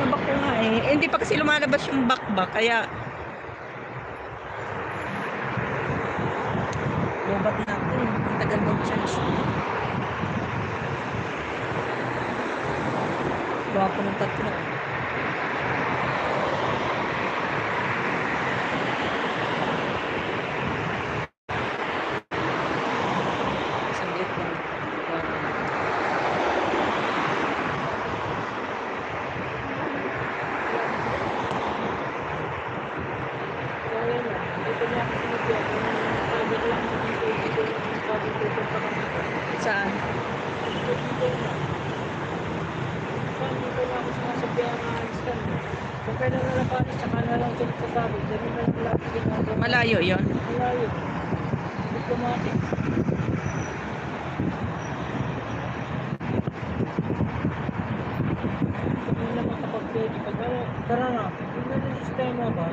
Tinabak ko nga eh. Eh, hindi pa kasi lumalabas yung bakbak, kaya lobat na ako eh. Ang tagal mag-charge. Gawa ko ng tatlo. Saglit lang. Saan? Kung kailan nalapanis, saka na lang siya nagsasabi. Ganun na lang lagi ginagawa. Malayo yon. Malayo. Automatic. Hindi naman kapag pwede. Pag tara na, yung ganun sistema ba?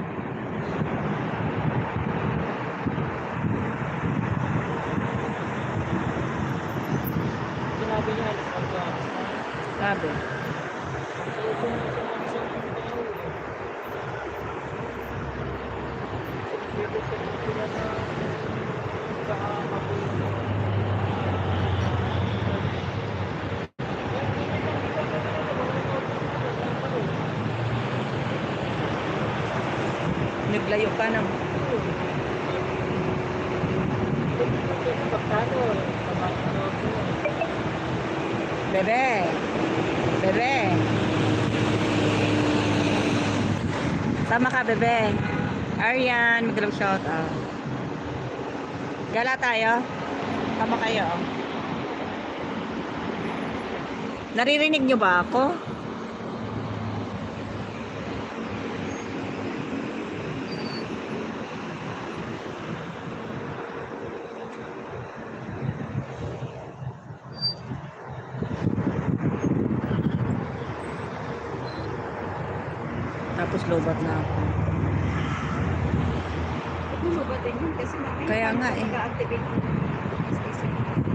Sinabi niya, alas mag-alas na. Sabi. So, kung isang tao, dito sa sila na kakakapoy mo. Naglayo ka ng bebe. Bebe. Tama ka, bebe. Arian, magalang shout out. Gala tayo. Tama kayo. Naririnig nyo ba ako? Tapos lobat na ako. Huwag mo babatin yun kasi Kaya nga eh. Nag-activate yung station.